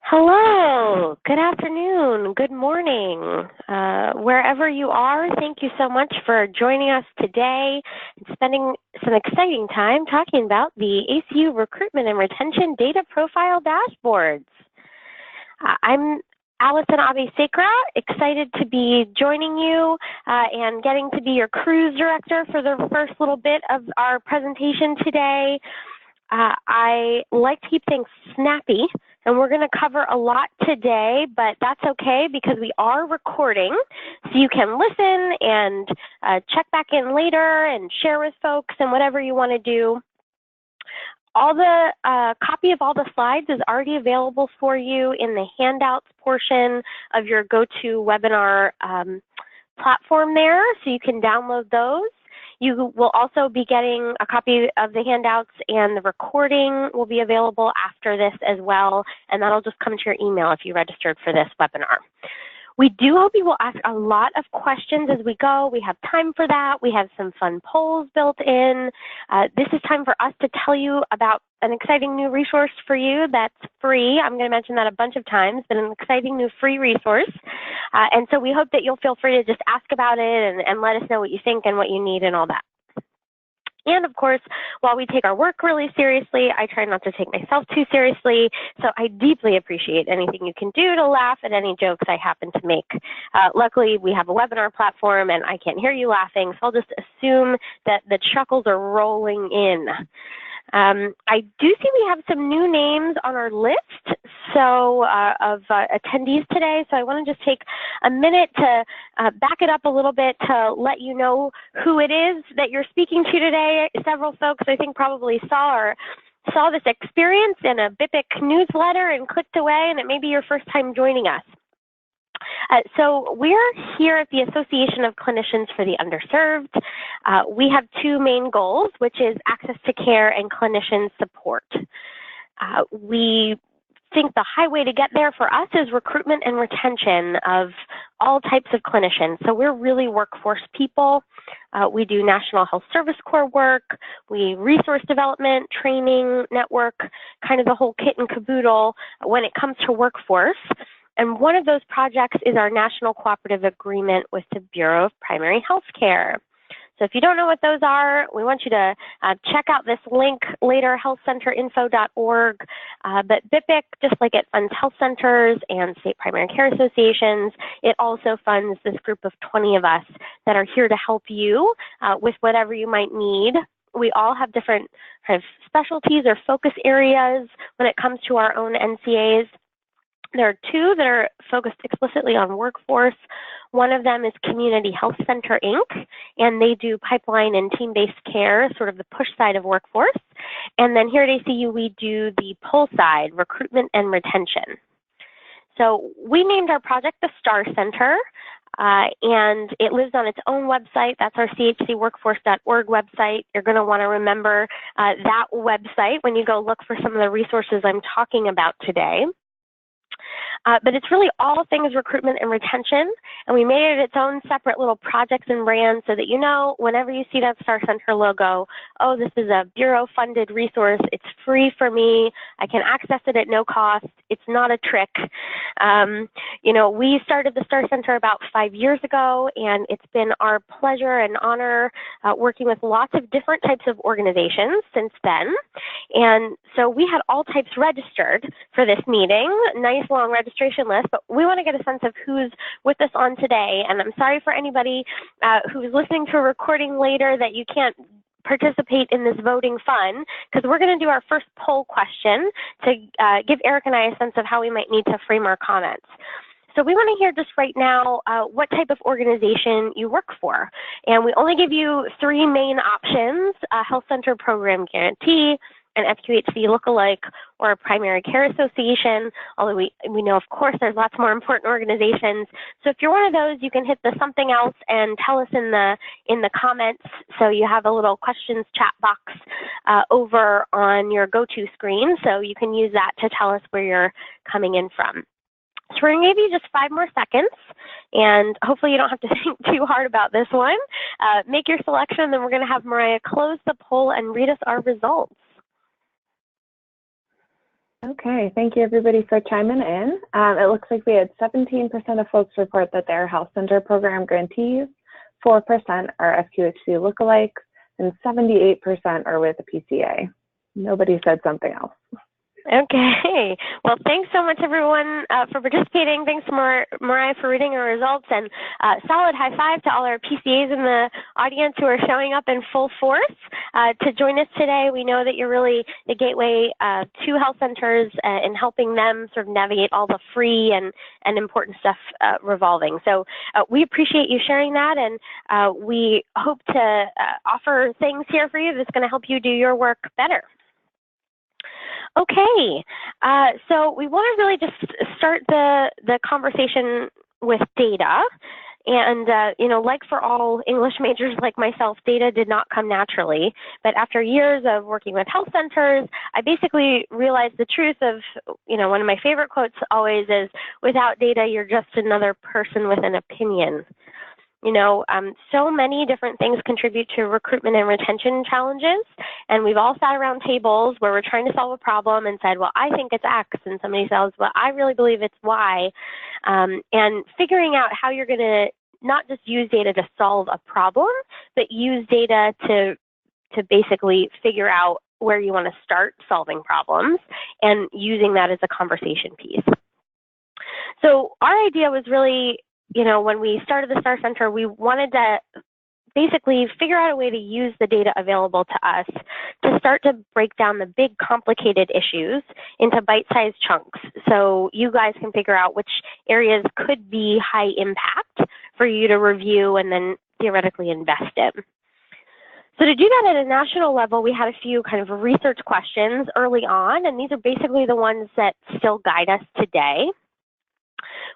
Hello, good afternoon, good morning. Wherever you are, thank you so much for joining us today and spending some exciting time talking about the ACU Recruitment and Retention Data Profile Dashboards. I'm Allison Abe-Sacra, excited to be joining you and getting to be your cruise director for the first little bit of our presentation today. I like to keep things snappy, and we're going to cover a lot today, but that's okay because we are recording, so you can listen and check back in later and share with folks and whatever you want to do. All the copy of all the slides is already available for you in the handouts portion of your GoToWebinar platform there, so you can download those. You will also be getting a copy of the handouts, and the recording will be available after this as well, and that'll just come to your email if you registered for this webinar. We do hope you will ask a lot of questions as we go. We have time for that. We have some fun polls built in. This is time for us to tell you about an exciting new resource for you that's free. I'm going to mention that a bunch of times, but an exciting new free resource. And so we hope that you'll feel free to just ask about it and let us know what you think and what you need and all that. And of course, while we take our work really seriously, I try not to take myself too seriously. So I deeply appreciate anything you can do to laugh at any jokes I happen to make. Luckily, we have a webinar platform and I can't hear you laughing, so I'll just assume that the chuckles are rolling in. I do see we have some new names on our list of attendees today, so I want to just take a minute to back it up a little bit to let you know who it is that you're speaking to today. Several folks I think probably saw this experience in a BIPIC newsletter and clicked away, and it may be your first time joining us. So we're here at the Association of Clinicians for the Underserved. We have two main goals, which is access to care and clinician support. We think the highway to get there for us is recruitment and retention of all types of clinicians. So we're really workforce people. We do National Health Service Corps work. We resource development, training, network, kind of the whole kit and caboodle when it comes to workforce. And one of those projects is our National Cooperative Agreement with the Bureau of Primary Health Care. So if you don't know what those are, we want you to check out this link later, healthcenterinfo.org. But BIPIC, just like it funds health centers and state primary care associations, it also funds this group of 20 of us that are here to help you with whatever you might need. We all have different kind of specialties or focus areas when it comes to our own NCAs. There are two that are focused explicitly on workforce. One of them is Community Health Center, Inc., and they do pipeline and team-based care, sort of the push side of workforce. And then here at ACU, we do the pull side, recruitment and retention. So we named our project the STAR Center, and it lives on its own website. That's our chcworkforce.org website. You're going to want to remember that website when you go look for some of the resources I'm talking about today. But it's really all things recruitment and retention, and we made it its own separate little projects and brands so that you know whenever you see that STAR Center logo, oh, this is a Bureau-funded resource. It's free for me. I can access it at no cost. It's not a trick. You know, we started the STAR Center about 5 years ago, and it's been our pleasure and honor working with lots of different types of organizations since then. And so we had all types registered for this meeting, nice long registration list, but we want to get a sense of who's with us on today. And I'm sorry for anybody who's listening to a recording later that you can't participate in this voting fun, because we're going to do our first poll question to give Eric and I a sense of how we might need to frame our comments. So we want to hear just right now what type of organization you work for. And we only give you three main options: a health center program guarantee, an FQHC lookalike, or a primary care association, although we know, of course, there's lots more important organizations. So if you're one of those, you can hit the something else and tell us in the comments. So you have a little questions chat box over on your GoTo screen, so you can use that to tell us where you're coming in from. So we're going to give you just 5 more seconds, and hopefully you don't have to think too hard about this one. Make your selection, and then we're going to have Mariah close the poll and read us our results. Okay, thank you everybody for chiming in. It looks like we had 17% of folks report that they're health center program grantees, 4% are FQHC lookalikes, and 78% are with a PCA. Nobody said something else. Okay. Well, thanks so much, everyone, for participating. Thanks, Mariah, for reading our results. And solid high five to all our PCAs in the audience who are showing up in full force to join us today. We know that you're really the gateway to health centers in helping them sort of navigate all the free and important stuff revolving. So we appreciate you sharing that, and we hope to offer things here for you that's going to help you do your work better. Okay, so we want to really just start the conversation with data. And, you know, like for all English majors like myself, data did not come naturally. But after years of working with health centers, I basically realized the truth of, you know, one of my favorite quotes always is, without data, you're just another person with an opinion. You know, so many different things contribute to recruitment and retention challenges, and we've all sat around tables where we're trying to solve a problem and said, well, I think it's X, and somebody says, well, I really believe it's Y, and figuring out how you're going to not just use data to solve a problem, but use data to basically figure out where you want to start solving problems and using that as a conversation piece. So our idea was really, you know, when we started the STAR Center, we wanted to basically figure out a way to use the data available to us to start to break down the big complicated issues into bite-sized chunks so you guys can figure out which areas could be high impact for you to review and then theoretically invest in. So to do that at a national level, we had a few kind of research questions early on, and these are basically the ones that still guide us today,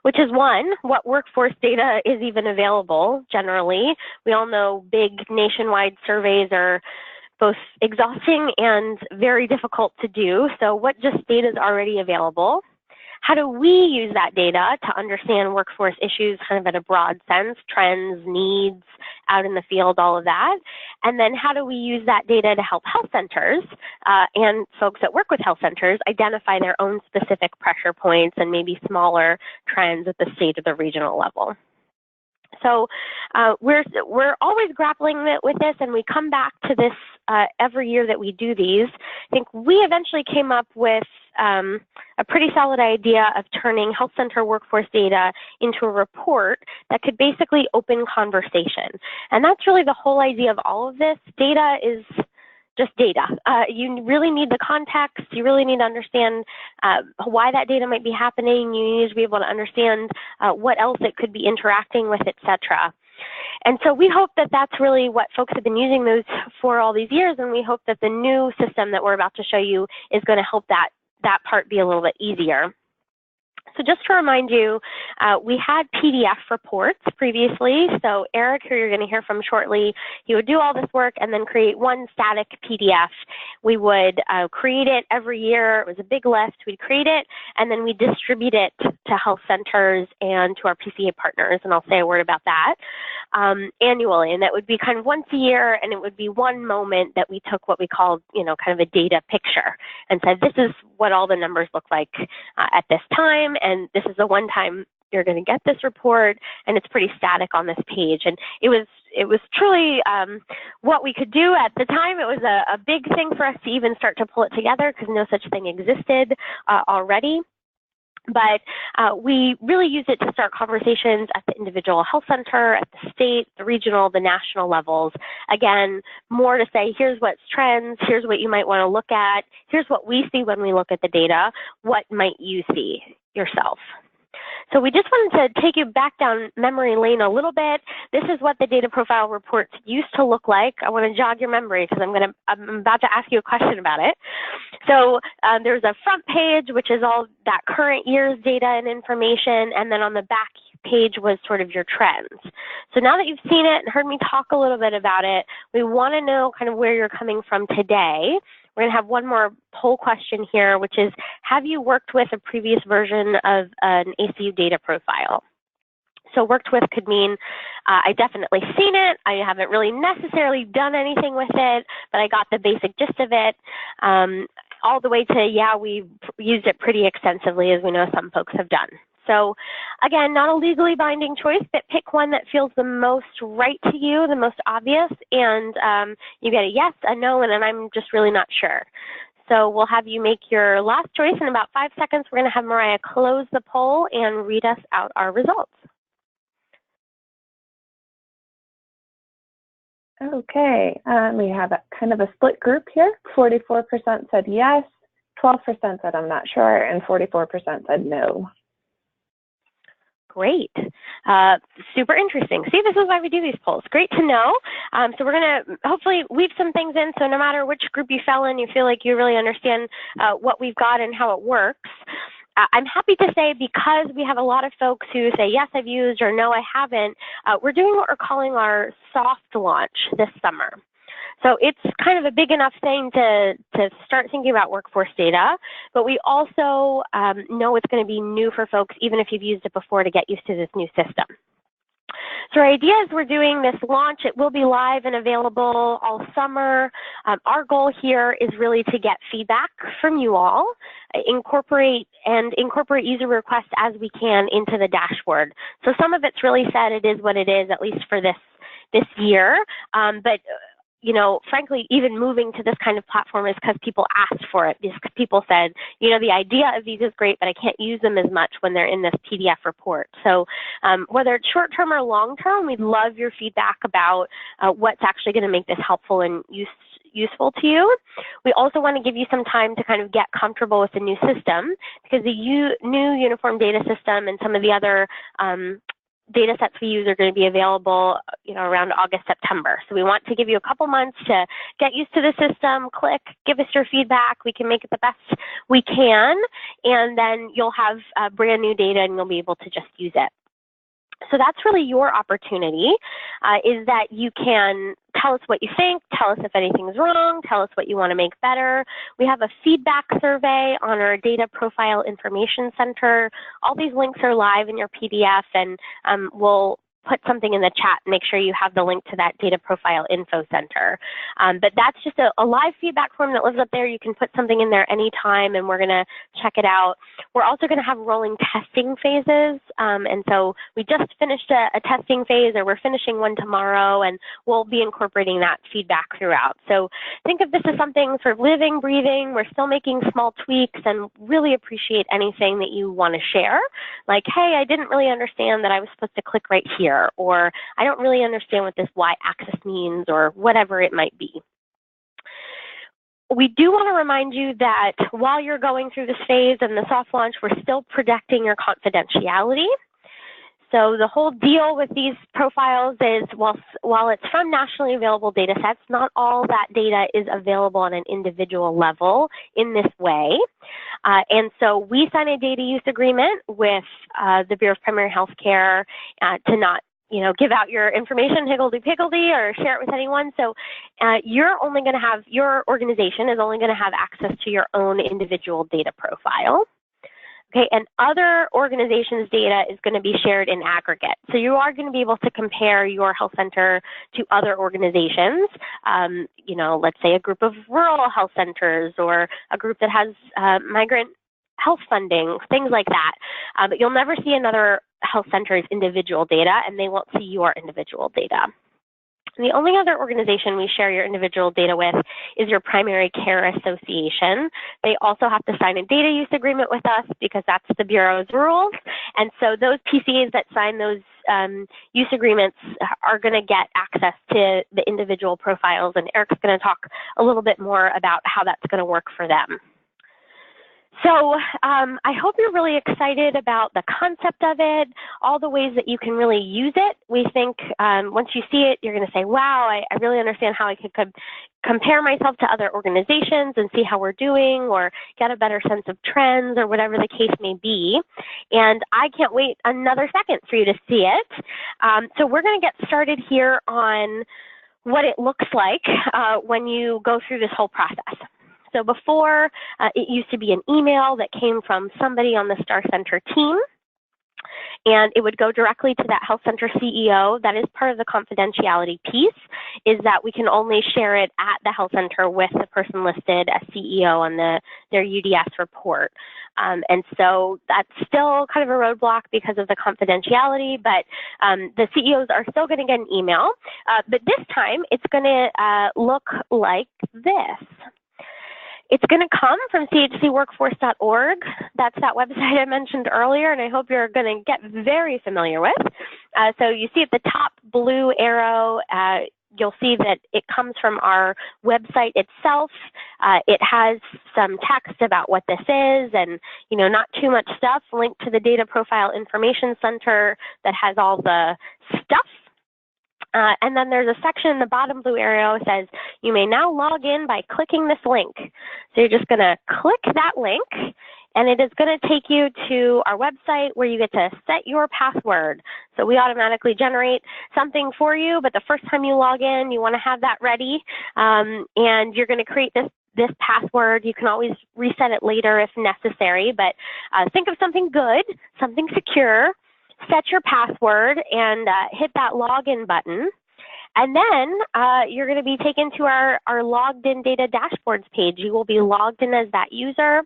which is one, what workforce data is even available generally? We all know big nationwide surveys are both exhausting and very difficult to do. So what just data is already available? How do we use that data to understand workforce issues kind of in a broad sense, trends, needs, out in the field, all of that? And then how do we use that data to help health centers and folks that work with health centers identify their own specific pressure points and maybe smaller trends at the state or the regional level? So we're always grappling with this, and we come back to this every year that we do these. I think we eventually came up with a pretty solid idea of turning health center workforce data into a report that could basically open conversation. And that's really the whole idea of all of this. Data is just data. You really need the context. You really need to understand why that data might be happening. You need to be able to understand what else it could be interacting with, et cetera. And so we hope that that's really what folks have been using those for all these years, and we hope that the new system that we're about to show you is going to help that part be a little bit easier. So just to remind you, we had PDF reports previously. So Eric, who you're going to hear from shortly, he would do all this work and then create one static PDF. We would create it every year. It was a big lift. We'd create it, and then we distribute it to health centers and to our PCA partners, and I'll say a word about that, annually. And that would be kind of once a year, and it would be one moment that we took what we called, you know, kind of a data picture and said, this is what all the numbers look like at this time. And this is the one time you're going to get this report, and it's pretty static on this page. And it was truly what we could do at the time. It was a big thing for us to even start to pull it together because no such thing existed already. But we really use it to start conversations at the individual health center, at the state, the regional, the national levels. Again, more to say, here's what's trends, here's what you might want to look at, here's what we see when we look at the data, what might you see yourself? So we just wanted to take you back down memory lane a little bit. This is what the data profile reports used to look like. I want to jog your memory because I'm about to ask you a question about it. So there's a front page, which is all that current year's data and information, and then on the back page was sort of your trends. So now that you've seen it and heard me talk a little bit about it, we want to know kind of where you're coming from today. We're going to have one more poll question here, which is, have you worked with a previous version of an ACU data profile? So worked with could mean I definitely seen it. I haven't really necessarily done anything with it, but I got the basic gist of it. all the way to, yeah, we've used it pretty extensively, as we know some folks have done. So again, not a legally binding choice, but pick one that feels the most right to you, the most obvious, and you get a yes, a no, and then I'm just really not sure. So we'll have you make your last choice in about 5 seconds. We're going to have Mariah close the poll and read us out our results. Okay, we have a kind of a split group here. 44% said yes, 12% said I'm not sure, and 44% said no. Great. Super interesting. See, this is why we do these polls. Great to know. So we're going to hopefully weave some things in, so no matter which group you fell in, you feel like you really understand what we've got and how it works. I'm happy to say, because we have a lot of folks who say, yes, I've used, or no, I haven't, we're doing what we're calling our soft launch this summer. So it's kind of a big enough thing to start thinking about workforce data, but we also know it's going to be new for folks, even if you've used it before, to get used to this new system. So our idea is we're doing this launch. It will be live and available all summer. Our goal here is really to get feedback from you all, incorporate user requests as we can into the dashboard. So some of it's really said it is what it is, at least for this year, but you know, frankly, even moving to this kind of platform is because people asked for it. Because people said, you know, the idea of these is great, but I can't use them as much when they're in this PDF report. So whether it's short-term or long-term, we'd love your feedback about what's actually going to make this helpful and useful to you. We also want to give you some time to kind of get comfortable with the new system, because the new uniform data system and some of the other data sets we use are going to be available, you know, around August, September. So we want to give you a couple months to get used to the system, give us your feedback. We can make it the best we can, and then you'll have brand new data and you'll be able to just use it. So that's really your opportunity, is that you can tell us what you think, tell us if anything's wrong, tell us what you want to make better. We have a feedback survey on our Data Profile Information Center. All these links are live in your PDF, and we'll put something in the chat. Make sure you have the link to that Data Profile Info Center. But that's just a live feedback form that lives up there. You can put something in there anytime, and we're going to check it out. We're also going to have rolling testing phases. And so we just finished a testing phase, or we're finishing one tomorrow, and we'll be incorporating that feedback throughout. So think of this as something sort of living, breathing. We're still making small tweaks, and really appreciate anything that you want to share. Like, hey, I didn't really understand that I was supposed to click right here, or I don't really understand what this y-axis means, or whatever it might be. We do want to remind you that while you're going through this phase and the soft launch, we're still protecting your confidentiality. So the whole deal with these profiles is, while it's from nationally available data sets, not all that data is available on an individual level in this way. And so we sign a data use agreement with the Bureau of Primary Health Care to not, you know, give out your information higgledy-piggledy or share it with anyone. So you're only going to have, your organization is only going to have access to your own individual data profile. Okay, and other organizations' data is going to be shared in aggregate. So you are going to be able to compare your health center to other organizations, you know, let's say a group of rural health centers, or a group that has migrant health funding, things like that. But you'll never see another health center's individual data, and they won't see your individual data. The only other organization we share your individual data with is your primary care association. They also have to sign a data use agreement with us, because that's the Bureau's rules. And so those PCAs that sign those use agreements are going to get access to the individual profiles, and Eric's going to talk a little bit more about how that's going to work for them. So I hope you're really excited about the concept of it, all the ways that you can really use it. We think once you see it, you're going to say, wow, I really understand how I could compare myself to other organizations and see how we're doing, or get a better sense of trends, or whatever the case may be. And I can't wait another second for you to see it. So we're going to get started here on what it looks like when you go through this whole process. So before, it used to be an email that came from somebody on the STAR Center team. and it would go directly to that health center CEO. That is part of the confidentiality piece, is that we can only share it at the health center with the person listed as CEO on their UDS report. And so that's still kind of a roadblock because of the confidentiality, but the CEOs are still going to get an email. But this time, it's going to look like this. It's going to come from chcworkforce.org. That's that website I mentioned earlier, and I hope you're going to get very familiar with. So you see at the top blue arrow, you'll see that it comes from our website itself. It has some text about what this is and, not too much stuff, linked to the Data Profile Information Center that has all the stuff. And then there's a section in the bottom blue arrow that says, you may now log in by clicking this link. So you're just going to click that link, and it is going to take you to our website where you get to set your password. So we automatically generate something for you, but the first time you log in, you want to have that ready, and you're going to create this password. You can always reset it later if necessary, but think of something good, something secure. Set your password and hit that login button. And then you're going to be taken to our logged in data dashboards page. You will be logged in as that user.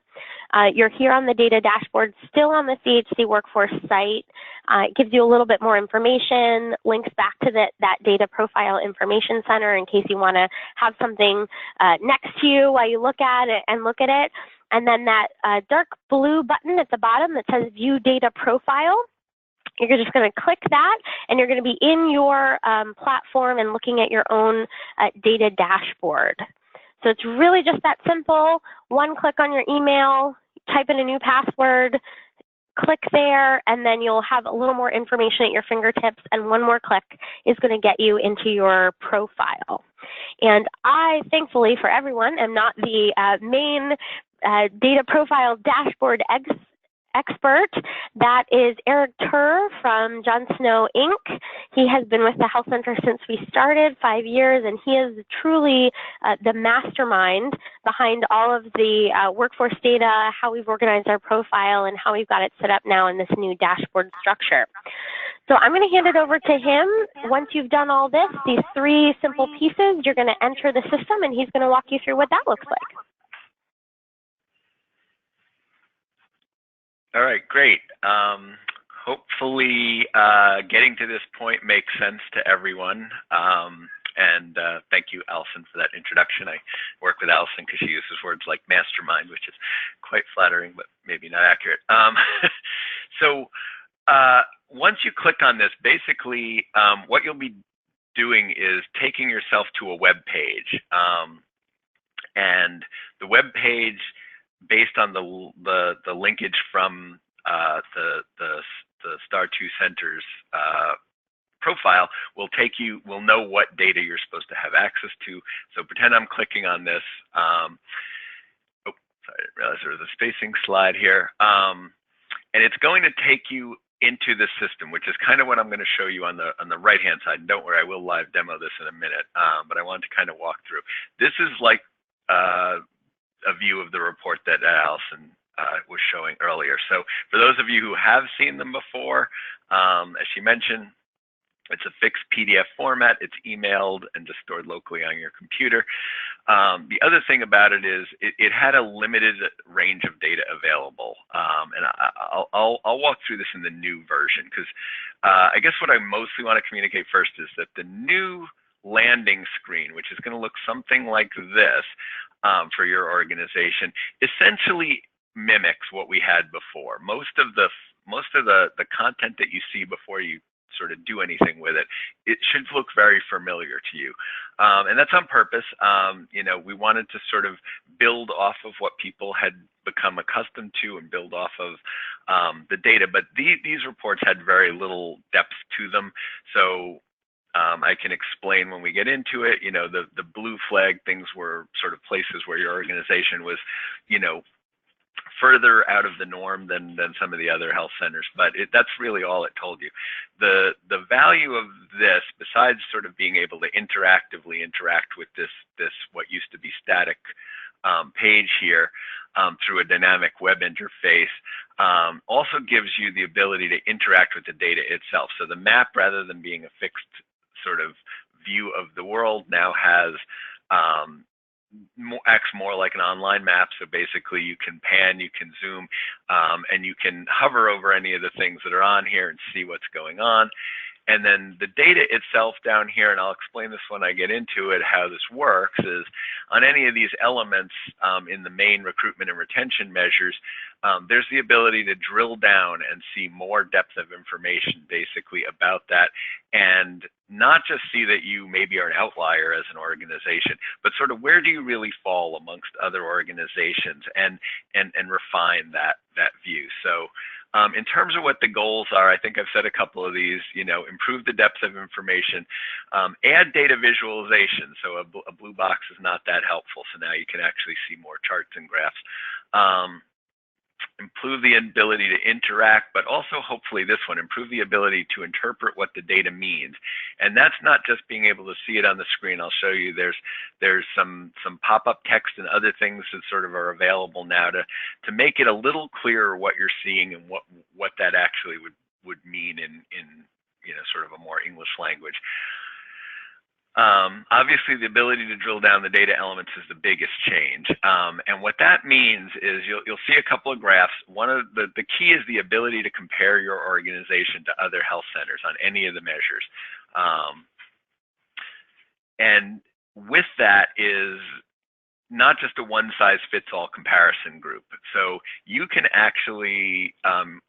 You're here on the data dashboard, still on the CHC Workforce site. It gives you a little bit more information, links back to that Data Profile Information Center in case you want to have something next to you while you look at it and look at it. And then that dark blue button at the bottom that says View Data Profile. You're just going to click that, and you're going to be in your platform and looking at your own data dashboard. So it's really just that simple. One click on your email, type in a new password, click there, and then you'll have a little more information at your fingertips, and one more click is going to get you into your profile. And I, thankfully for everyone, am not the main data profile dashboard expert. That is Eric Turr from John Snow Inc. He has been with the health center since we started, 5 years, and he is truly the mastermind behind all of the workforce data, how we've organized our profile, and how we've got it set up now in this new dashboard structure. So I'm going to hand it over to him. Once you've done all this, these 3 simple pieces, you're going to enter the system, and he's going to walk you through what that looks like. All right, great. Hopefully getting to this point makes sense to everyone. And thank you, Allison, for that introduction. I work with Allison because she uses words like mastermind, which is quite flattering, but maybe not accurate. So once you click on this, basically what you'll be doing is taking yourself to a web page. And the web page, based on the linkage from the STAR2 Center's profile, will know what data you're supposed to have access to. So pretend I'm clicking on this. Oh, sorry, I didn't realize there was a spacing slide here. And it's going to take you into the system, which is kind of what I'm going to show you on the right-hand side. And don't worry, I will live demo this in a minute, but I wanted to kind of walk through. This is like a view of the report that Allison was showing earlier. So for those of you who have seen them before, as she mentioned, it's a fixed PDF format. It's emailed and just stored locally on your computer. The other thing about it is it had a limited range of data available. And I'll walk through this in the new version because I guess what I mostly want to communicate first is that the new landing screen, which is going to look something like this for your organization, essentially mimics what we had before. Most of the content that you see before you sort of do anything with it, it should look very familiar to you. And that's on purpose. We wanted to sort of build off of what people had become accustomed to and build off of the data. But these reports had very little depth to them. So I can explain when we get into it. The blue flag things were sort of places where your organization was, further out of the norm than some of the other health centers, but that's really all it told you. The value of this, besides sort of being able to interactively interact with this what used to be static page here, through a dynamic web interface also gives you the ability to interact with the data itself. So the map, rather than being a fixed sort of view of the world, now has acts more like an online map. So basically you can pan, you can zoom, and you can hover over any of the things that are on here and see what's going on. And then the data itself down here, and I'll explain this when I get into it, how this works, is on any of these elements in the main recruitment and retention measures, there's the ability to drill down and see more depth of information basically about that, and not just see that you maybe are an outlier as an organization, but sort of where do you really fall amongst other organizations, and refine that view. So in terms of what the goals are, I think I've said a couple of these, improve the depth of information, add data visualization. So a blue box is not that helpful. So now you can actually see more charts and graphs. Improve the ability to interact, but also hopefully this one, improve the ability to interpret what the data means. And that's not just being able to see it on the screen. I'll show you there's some pop-up text and other things that sort of are available now to make it a little clearer what you're seeing and what that actually would mean in sort of a more English language. Obviously, the ability to drill down the data elements is the biggest change. And what that means is you'll see a couple of graphs. One of the key is the ability to compare your organization to other health centers on any of the measures. And with that is not just a one-size-fits-all comparison group. So you can actually, on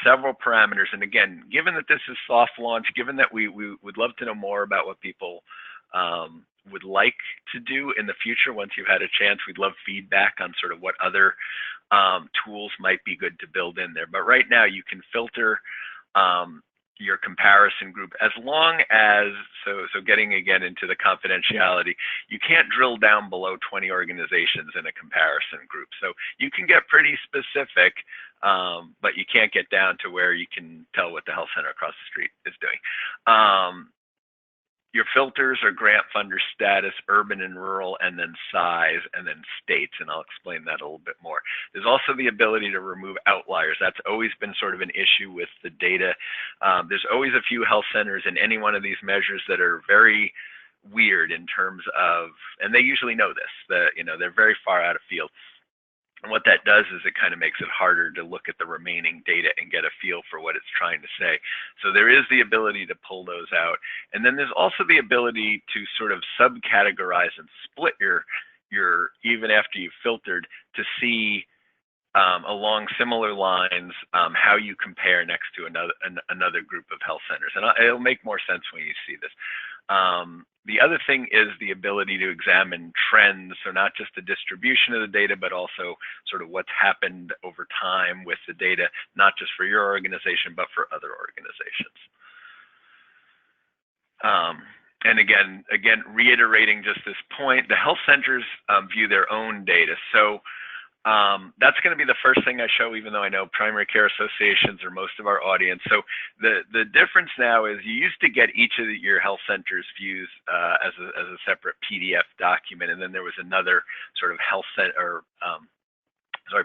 several parameters, and again, given that this is soft launch, given that we would love to know more about what people would like to do in the future once you've had a chance, we'd love feedback on sort of what other tools might be good to build in there. But right now you can filter your comparison group as long as, so getting again into the confidentiality, you can't drill down below 20 organizations in a comparison group. So you can get pretty specific, but you can't get down to where you can tell what the health center across the street is doing. Your filters are grant funder status, urban and rural, and then size, and then states, and I'll explain that a little bit more. There's also the ability to remove outliers. That's always been sort of an issue with the data. There's always a few health centers in any one of these measures that are very weird in terms of, and they usually know this, that they're very far out of field. And what that does is it kind of makes it harder to look at the remaining data and get a feel for what it's trying to say. So there is the ability to pull those out. And then there's also the ability to sort of subcategorize and split your even after you've filtered, to see along similar lines how you compare next to another group of health centers. And it'll make more sense when you see this. The other thing is the ability to examine trends, so not just the distribution of the data, but also sort of what's happened over time with the data, not just for your organization, but for other organizations. And again, reiterating just this point, the health centers view their own data. So that's going to be the first thing I show, even though I know primary care associations are most of our audience. So the difference now is you used to get each of your health centers views as a separate PDF document, and then there was another sort of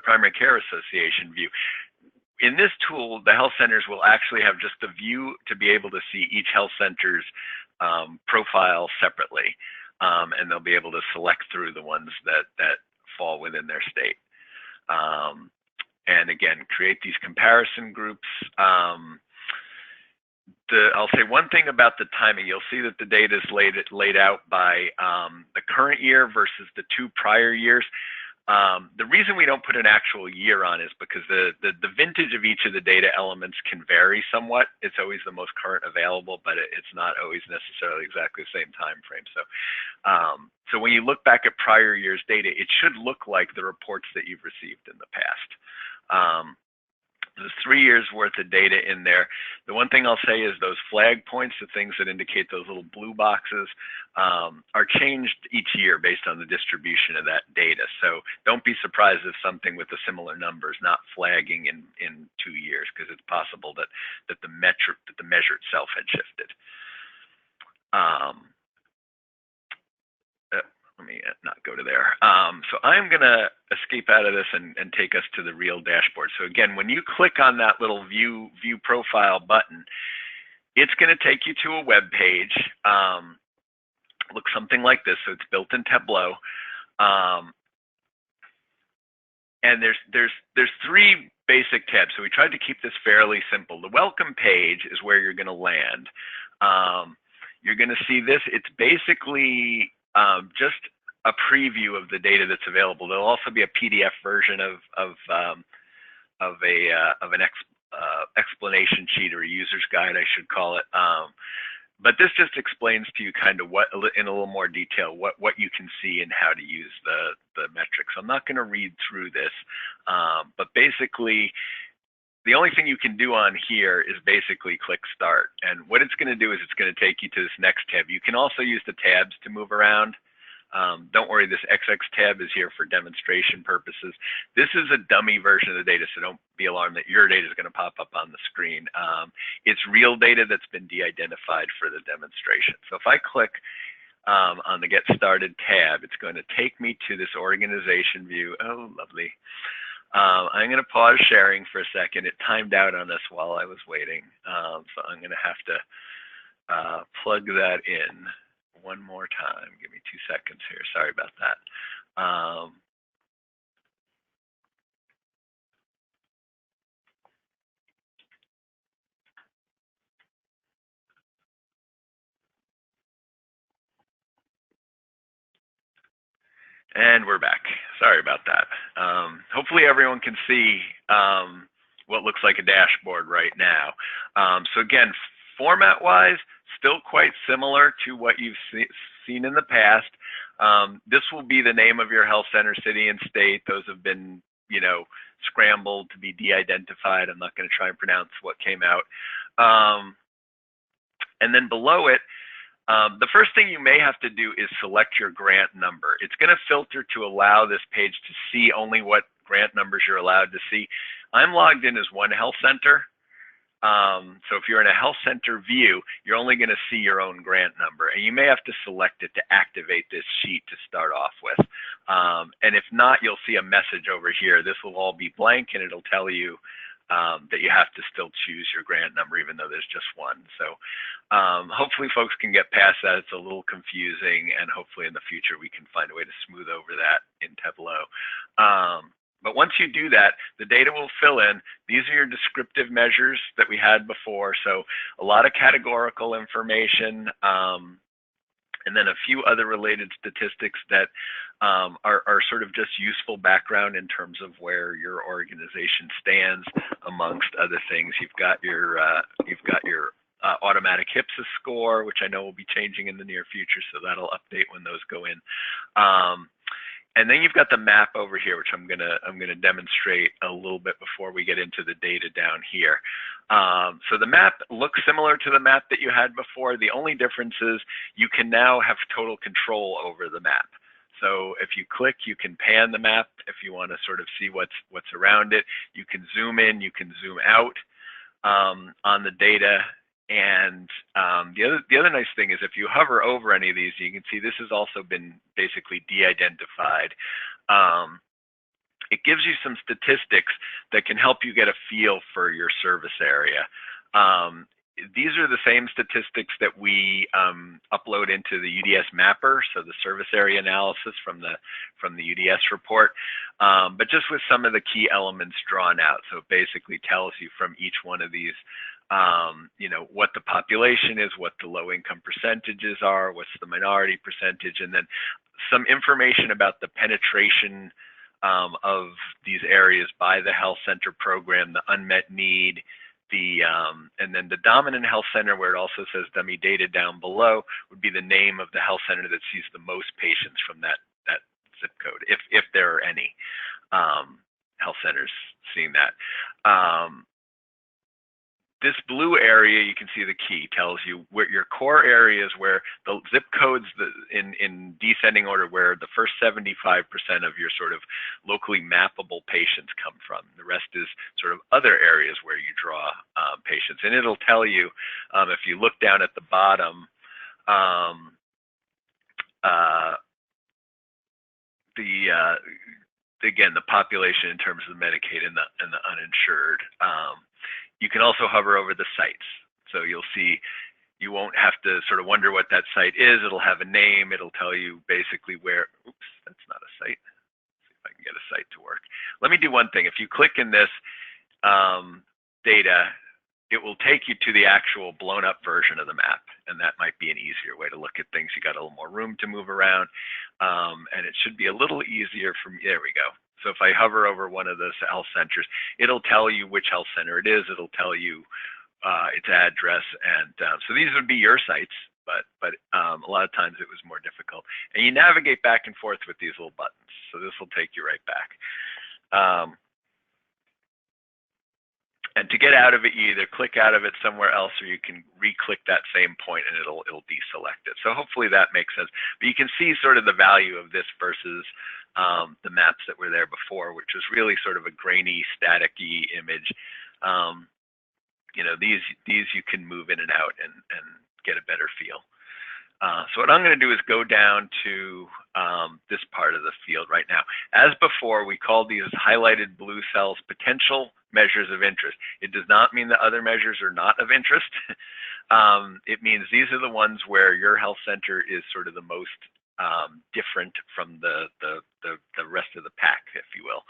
primary care association view. In this tool, the health centers will actually have just the view to be able to see each health center's profile separately, and they'll be able to select through the ones that fall within their state. And again, create these comparison groups. I'll say one thing about the timing. You'll see that the data is laid out by the current year versus the 2 prior years. The reason we don't put an actual year on is because the vintage of each of the data elements can vary somewhat. It's always the most current available, but it's not always necessarily exactly the same time frame. So when you look back at prior year's data, it should look like the reports that you've received in the past. There's 3 years worth of data in there. The one thing I'll say is those flag points, the things that indicate those little blue boxes, are changed each year based on the distribution of that data. So don't be surprised if something with a similar number is not flagging in 2 years, because it's possible that the measure itself had shifted. let me not go to there. So I'm going to escape out of this and take us to the real dashboard. So again, when you click on that little view profile button, it's going to take you to a web page. Looks something like this. So it's built in Tableau. And there's three basic tabs. So we tried to keep this fairly simple. The welcome page is where you're going to land. You're going to see this. It's basically just a preview of the data that's available. There'll also be a PDF version of an explanation sheet, or a user's guide, I should call it. But this just explains to you kind of what, in a little more detail, what you can see and how to use the metrics. I'm not going to read through this, but basically, the only thing you can do on here is basically click Start. And what it's going to do is it's going to take you to this next tab. You can also use the tabs to move around. Don't worry, this XX tab is here for demonstration purposes. This is a dummy version of the data, so don't be alarmed that your data is going to pop up on the screen. It's real data that's been de-identified for the demonstration. So if I click on the Get Started tab, it's going to take me to this organization view. Oh, lovely. I'm going to pause sharing for a second. It timed out on us while I was waiting, so I'm going to have to plug that in one more time. Give me 2 seconds here. Sorry about that. And we're back. Sorry about that. Hopefully everyone can see what looks like a dashboard right now. So again, format-wise, still quite similar to what you've seen in the past. This will be the name of your health center, city, and state. Those have been, scrambled to be de-identified. I'm not going to try and pronounce what came out. And then below it, the first thing you may have to do is select your grant number. It's going to filter to allow this page to see only what grant numbers you're allowed to see. I'm logged in as one health center. So if you're in a health center view, you're only going to see your own grant number, and you may have to select it to activate this sheet to start off with. And if not, you'll see a message over here. This will all be blank, and it'll tell you that you have to still choose your grant number, even though there's just one. So hopefully folks can get past that. It's a little confusing, and hopefully in the future we can find a way to smooth over that in Tableau. But once you do that, the data will fill in. These are your descriptive measures that we had before. So a lot of categorical information, and then a few other related statistics that are sort of just useful background in terms of where your organization stands, amongst other things. You've got your automatic HPSA score, which I know will be changing in the near future, so that'll update when those go in. And then you've got the map over here, which I'm gonna demonstrate a little bit before we get into the data down here. So the map looks similar to the map that you had before. The only difference is you can now have total control over the map. So if you click, you can pan the map if you want to sort of see what's around it. You can zoom in, you can zoom out on the data. And the other nice thing is if you hover over any of these, you can see this has also been basically de-identified. It gives you some statistics that can help you get a feel for your service area. These are the same statistics that we upload into the UDS mapper, so the service area analysis from the UDS report, but just with some of the key elements drawn out. So it basically tells you from each one of these what the population is, what the low income percentages are, what's the minority percentage, and then some information about the penetration of these areas by the health center program, the unmet need, and then the dominant health center, where it also says dummy data down below, would be the name of the health center that sees the most patients from that zip code, if there are any health centers seeing that. This blue area, you can see the key, tells you where your core areas, where the zip codes in descending order, where the first 75% of your sort of locally mappable patients come from. The rest is sort of other areas where you draw patients. And it'll tell you, if you look down at the bottom, again, the population in terms of the Medicaid and the uninsured. You can also hover over the sites. So you'll see, you won't have to sort of wonder what that site is. It'll have a name. It'll tell you basically where, oops, that's not a site. Let's see if I can get a site to work. Let me do one thing. If you click in this data, it will take you to the actual blown up version of the map. And that might be an easier way to look at things. You got a little more room to move around. And it should be a little easier for me. There we go. So if I hover over one of the health centers, it'll tell you which health center it is. It'll tell you its address. And so these would be your sites, but a lot of times it was more difficult. And you navigate back and forth with these little buttons. So this will take you right back. And to get out of it, you either click out of it somewhere else, or you can re-click that same point and it'll deselect it. So hopefully that makes sense. But you can see sort of the value of this versus the maps that were there before, which was really sort of a grainy, static-y image. You know, these you can move in and out and get a better feel. So what I'm going to do is go down to this part of the field right now. As before, we call these highlighted blue cells potential measures of interest. It does not mean that other measures are not of interest. It means these are the ones where your health center is sort of the most different from the rest of the pack, if you will.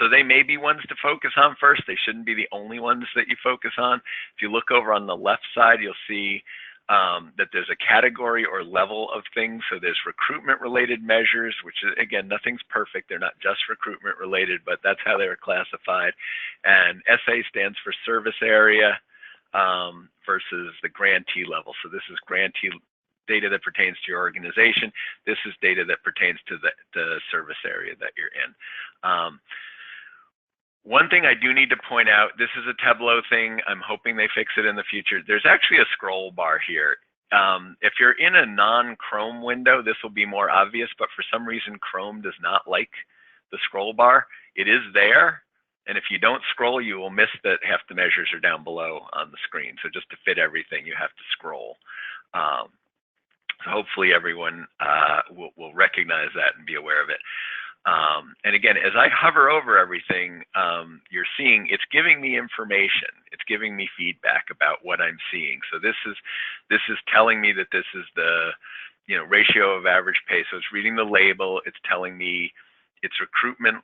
So they may be ones to focus on first. They shouldn't be the only ones that you focus on. If you look over on the left side, you'll see that there's a category or level of things. So there's recruitment related measures, which is, again, nothing's perfect. They're not just recruitment related, but that's how they were classified. And SA stands for service area versus the grantee level. So this is grantee data that pertains to your organization. This is data that pertains to the service area that you're in. One thing I do need to point out, this is a Tableau thing. I'm hoping they fix it in the future. There's actually a scroll bar here. If you're in a non-Chrome window, this will be more obvious, but for some reason, Chrome does not like the scroll bar. It is there, and if you don't scroll, you will miss that half the measures are down below on the screen. So just to fit everything, you have to scroll. So hopefully everyone will recognize that and be aware of it. And again, as I hover over everything, you're seeing it's giving me information. It's giving me feedback about what I'm seeing. So this is telling me that this is the ratio of average pay. So it's reading the label. It's telling me it's recruitment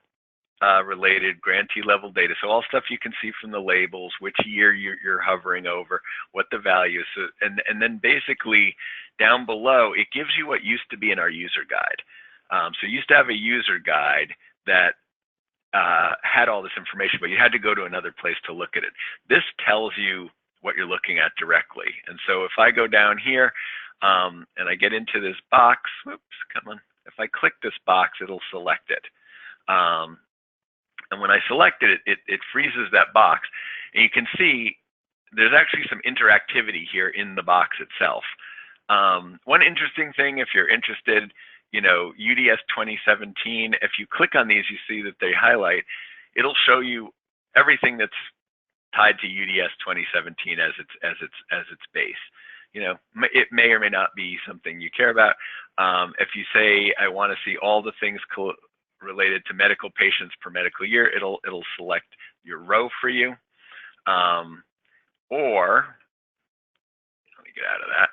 related grantee level data. So all stuff you can see from the labels, which year you're hovering over, what the value is. So, and then basically down below, it gives you what used to be in our user guide. So you used to have a user guide that had all this information, but you had to go to another place to look at it. This tells you what you're looking at directly. And so if I go down here and I get into this box, whoops, come on. If I click this box, it'll select it. And when I select it, it freezes that box. And you can see there's actually some interactivity here in the box itself. One interesting thing, if you're interested, UDS 2017, if you click on these, you see that they highlight, it'll show you everything that's tied to UDS 2017 as its base. It may or may not be something you care about. If you say, I want to see all the things related to medical patients per medical year, it'll select your row for you. Or, let me get out of that.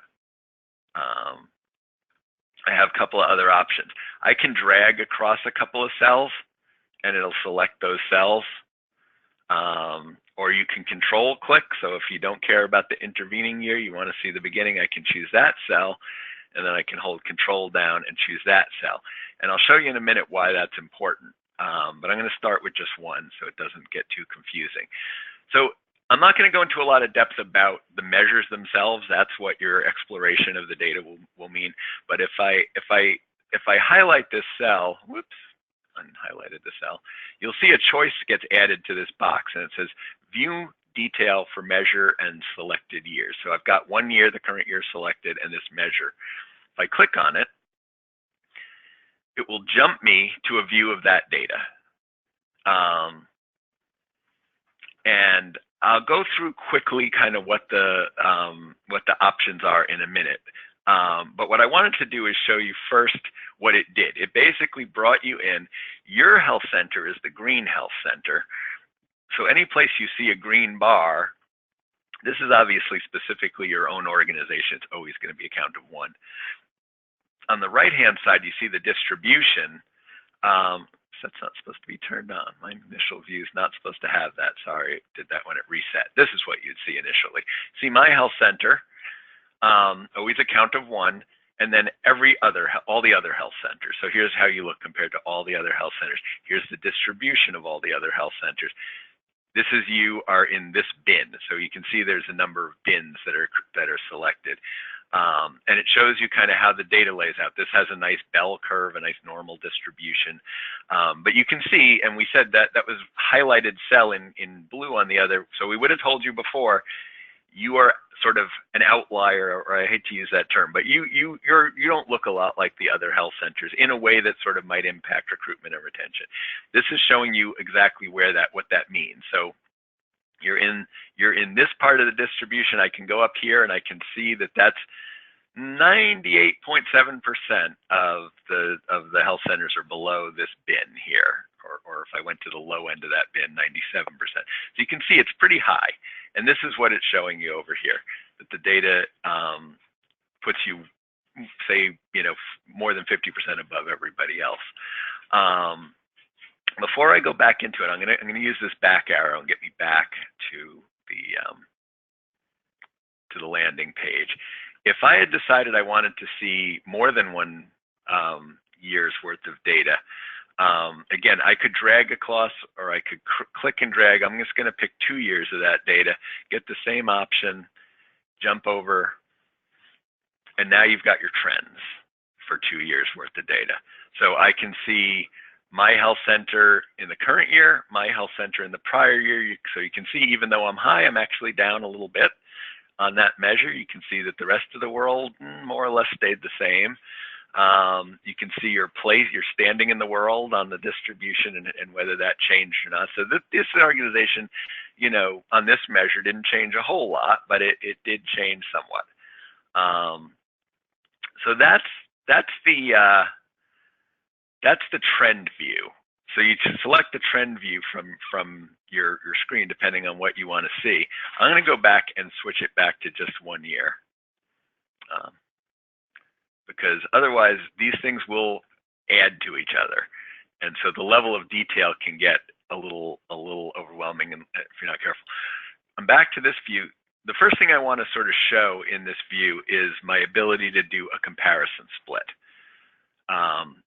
I have a couple of other options. I can drag across a couple of cells and it'll select those cells. Or you can control click. So if you don't care about the intervening year, you want to see the beginning, I can choose that cell, and then I can hold control down and choose that cell. And I'll show you in a minute why that's important. But I'm going to start with just one so it doesn't get too confusing. So I'm not going to go into a lot of depth about the measures themselves. That's what your exploration of the data will mean. But if I highlight this cell, whoops, unhighlighted the cell, you'll see a choice gets added to this box, and it says view detail for measure and selected years. So I've got 1 year, the current year selected, and this measure. If I click on it, it will jump me to a view of that data. And I'll go through quickly kind of what the options are in a minute. But what I wanted to do is show you first what it did. It basically automatically brought you in. Your health center is the green health center. So any place you see a green bar, this is obviously specifically your own organization. It's always going to be a count of 1. On the right-hand side, you see the distribution. That's not supposed to be turned on. My initial view is not supposed to have that. Sorry, did that when it reset. This is what you'd see initially. See my health center, always a count of 1, and then all the other health centers. So here's how you look compared to all the other health centers. Here's the distribution of all the other health centers. This is you are in this bin. So you can see there's a number of bins that are selected. And it shows you kind of how the data lays out. This has a nice bell curve, a nice normal distribution. But you can see, and we said that was highlighted cell in blue on the other. So we would have told you before, you are sort of an outlier, or I hate to use that term, but you don't look a lot like the other health centers in a way that sort of might impact recruitment and retention. This is showing you exactly what that means. So you're in this part of the distribution. I can go up here and I can see that that's 98.7% of the health centers are below this bin here, or if I went to the low end of that bin, 97%. So you can see it's pretty high, and this is what it's showing you over here, that the data puts you, say, more than 50% above everybody else. Before I go back into it, I'm gonna use this back arrow and get me back to the landing page. If I had decided I wanted to see more than 1 year's worth of data, again, I could drag across, or I could click and drag. I'm just going to pick 2 years of that data, get the same option, jump over, and now you've got your trends for 2 years worth of data. So I can see my health center in the current year, my health center in the prior year. So you can see, even though I'm high, I'm actually down a little bit on that measure. You can see that the rest of the world more or less stayed the same. You can see your place, your standing in the world on the distribution, and whether that changed or not. So this organization, on this measure didn't change a whole lot, but it did change somewhat. So that's the trend view. So you can select the trend view from your screen depending on what you want to see. I'm going to go back and switch it back to just 1 year, because otherwise these things will add to each other, and so the level of detail can get a little overwhelming if you're not careful. I'm back to this view. The first thing I want to sort of show in this view is my ability to do a comparison split.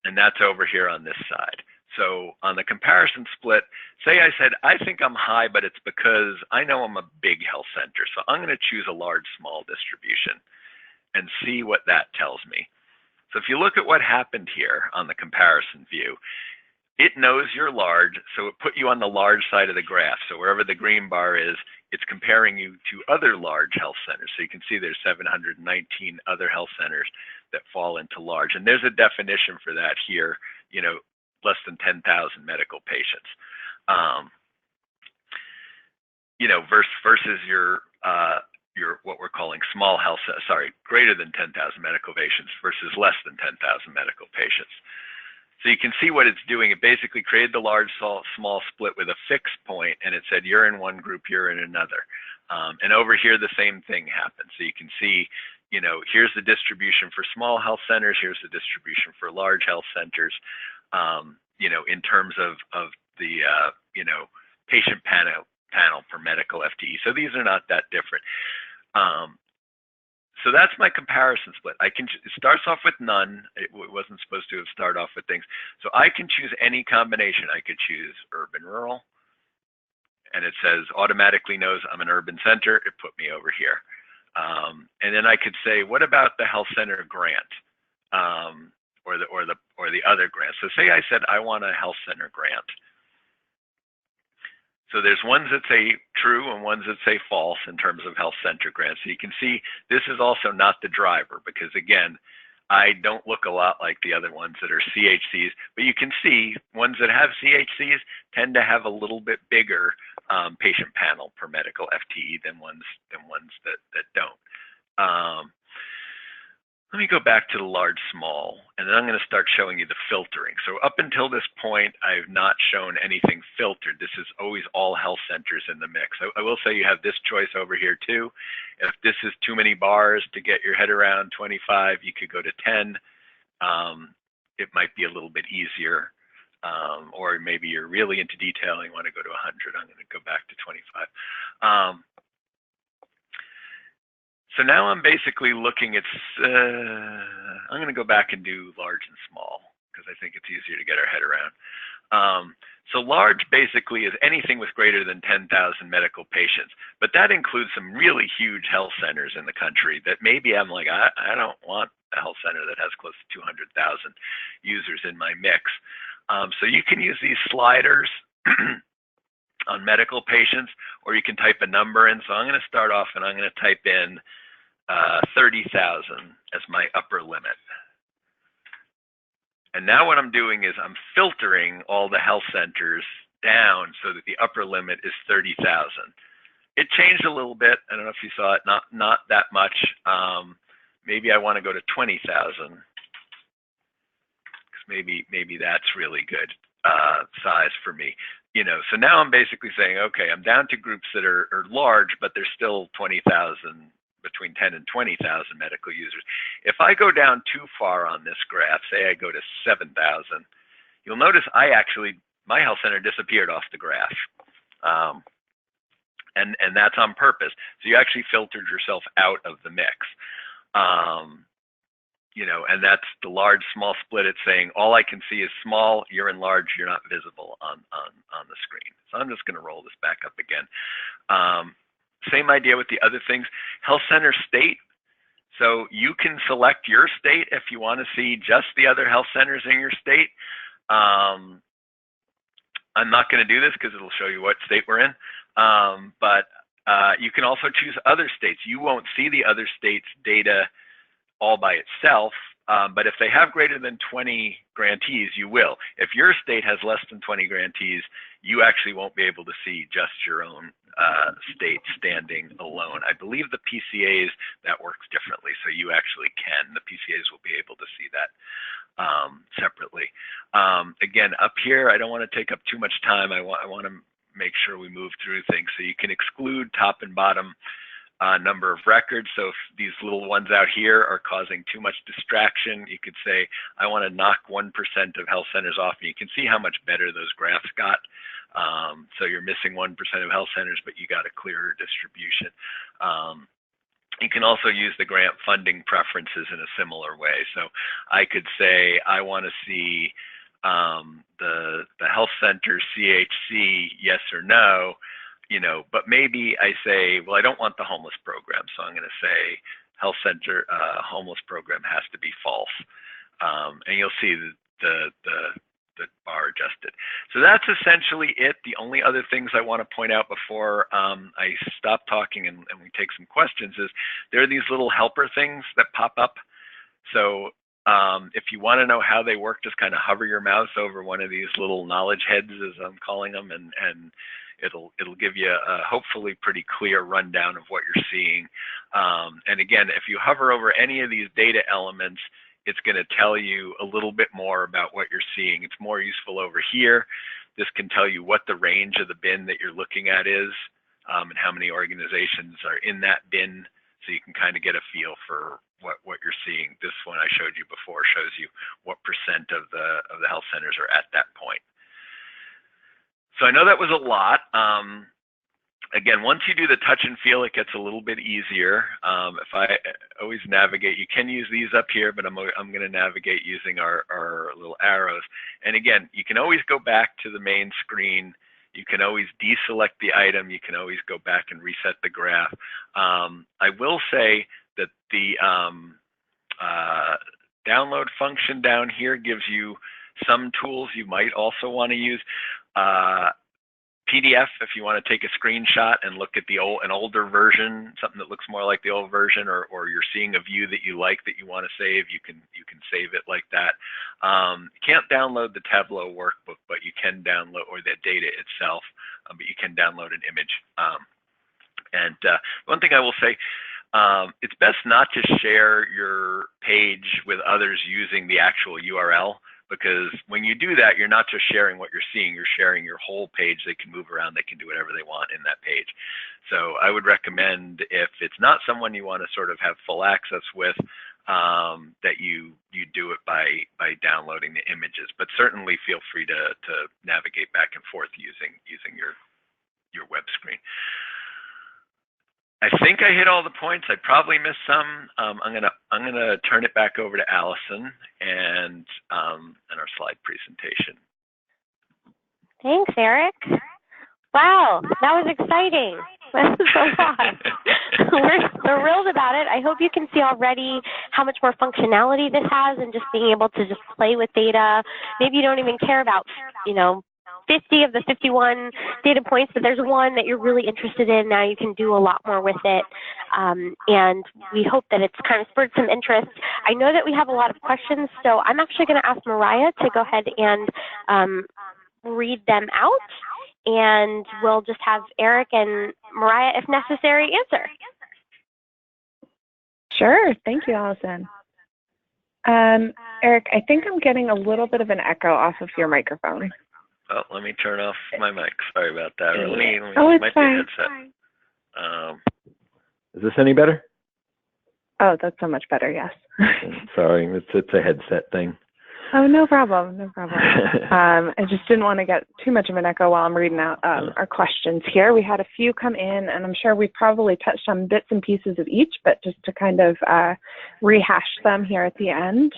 And that's over here on this side. So on the comparison split, say I said, I think I'm high, but it's because I know I'm a big health center. So I'm going to choose a large, small distribution and see what that tells me. So if you look at what happened here on the comparison view, it knows you're large, so it put you on the large side of the graph. So wherever the green bar is, it's comparing you to other large health centers. So you can see there's 719 other health centers that fall into large. And there's a definition for that here, less than 10,000 medical patients. Versus your what we're calling small health, greater than 10,000 medical patients versus less than 10,000 medical patients. So you can see what it's doing. It basically created the large small split with a fixed point, and it said you're in one group, you're in another. And over here, the same thing happened. So you can see, here's the distribution for small health centers, here's the distribution for large health centers, in terms of the, patient panel per medical FTE. So these are not that different. So that's my comparison split. It starts off with none. It wasn't supposed to have started off with things. So I can choose any combination. I could choose urban, rural, and it says automatically knows I'm an urban center. It put me over here. And then I could say, what about the health center grant, or the other grant? So say I said I want a health center grant. So there's ones that say true and ones that say false in terms of health center grants. So you can see this is also not the driver, because again, I don't look a lot like the other ones that are CHCs, but you can see ones that have CHCs tend to have a little bit bigger patient panel per medical FTE than ones that don't. Let me go back to the large small, and then I'm going to start showing you the filtering. So up until this point, I've not shown anything filtered. This is always all health centers in the mix. I will say you have this choice over here too. If this is too many bars to get your head around 25, you could go to 10. It might be a little bit easier. Or maybe you're really into detail and you want to go to 100. I'm going to go back to 25. So now I'm basically looking at, I'm going to go back and do large and small because I think it's easier to get our head around. So large basically is anything with greater than 10,000 medical patients, but that includes some really huge health centers in the country that maybe I'm like, I don't want a health center that has close to 200,000 users in my mix. So you can use these sliders on medical patients, or you can type a number in. So I'm going to start off and I'm going to type in 30,000 as my upper limit. And now what I'm doing is I'm filtering all the health centers down so that the upper limit is 30,000. It changed a little bit. I don't know if you saw it, not that much. Maybe I want to go to 20,000 because maybe that's really good size for me. You know, so now I'm basically saying, okay, I'm down to groups that are large, but there's still 20,000, between 10 and 20,000 medical users. If I go down too far on this graph, say I go to 7,000, you'll notice my health center disappeared off the graph. And that's on purpose. So you actually filtered yourself out of the mix. You know, and that's the large small split. It's saying all I can see is small, you're in large, you're not visible on the screen. So I'm just going to roll this back up again. Same idea with the other things. Health center state. So you can select your state if you want to see just the other health centers in your state. I'm not going to do this because it'll show you what state we're in. But you can also choose other states. You won't see the other states' data all by itself, but if they have greater than 20 grantees, you will. If your state has less than 20 grantees, you actually won't be able to see just your own state standing alone. I believe the PCAs, that works differently, so you actually can. The PCAs will be able to see that separately. Again, up here, I don't want to take up too much time. I want to make sure we move through things. So you can exclude top and bottom number of records. So if these little ones out here are causing too much distraction, you could say, I want to knock 1% of health centers off. And you can see how much better those graphs got. So you're missing 1% of health centers, but you got a clearer distribution. You can also use the grant funding preferences in a similar way. So I could say, I want to see the health center CHC, yes or no. You know, but maybe I say, well, I don't want the homeless program, so I'm going to say health center homeless program has to be false, and you'll see the bar adjusted. So that's essentially it. The only other things I want to point out before I stop talking and we take some questions is there are these little helper things that pop up. So if you want to know how they work, just kind of hover your mouse over one of these little knowledge heads, as I'm calling them, and it'll give you a hopefully pretty clear rundown of what you're seeing. And again, if you hover over any of these data elements, it's going to tell you a little bit more about what you're seeing. It's more useful over here. This can tell you what the range of the bin that you're looking at is, and how many organizations are in that bin, so you can kind of get a feel for what you're seeing. This one I showed you before shows you what % of the health centers are at that point. So I know that was a lot. Again, once you do the touch and feel, it gets a little bit easier. If I always navigate, you can use these up here, but I'm going to navigate using our little arrows. And again, you can always go back to the main screen. You can always deselect the item. You can always go back and reset the graph. I will say that the download function down here gives you some tools you might also want to use. PDF, if you want to take a screenshot and look at an older version, something that looks more like the old version, or you're seeing a view that you like that you want to save, you can save it like that. You can't download the Tableau workbook, but you can download, or the data itself, but you can download an image. And one thing I will say, it's best not to share your page with others using the actual URL, because when you do that, you're not just sharing what you're seeing, you're sharing your whole page. They can move around, they can do whatever they want in that page. So I would recommend, if it's not someone you want to sort of have full access with, that you do it by downloading the images, but certainly feel free to navigate back and forth using your web screen. I think I hit all the points. I probably missed some. I'm gonna turn it back over to Allison and our slide presentation. Thanks, Eric. Wow, that was exciting. That was a lot. We're thrilled about it. I hope you can see already how much more functionality this has, and just being able to just play with data. Maybe you don't even care about, 50 of the 51 data points, but there's one that you're really interested in. Now you can do a lot more with it. And we hope that it's kind of spurred some interest. I know that we have a lot of questions, so I'm actually going to ask Mariah to go ahead and read them out. And we'll just have Eric and Mariah, if necessary, answer. Sure. Thank you, Allison. Eric, I think I'm getting a little bit of an echo off of your microphone. Oh, let me turn off my mic. Sorry about that. It's fine. Is this any better? Oh, that's so much better, yes. Sorry, it's a headset thing. Oh, no problem, no problem. I just didn't want to get too much of an echo while I'm reading out our questions here. We had a few come in, and I'm sure we probably touched on bits and pieces of each, but just to kind of rehash them here at the end.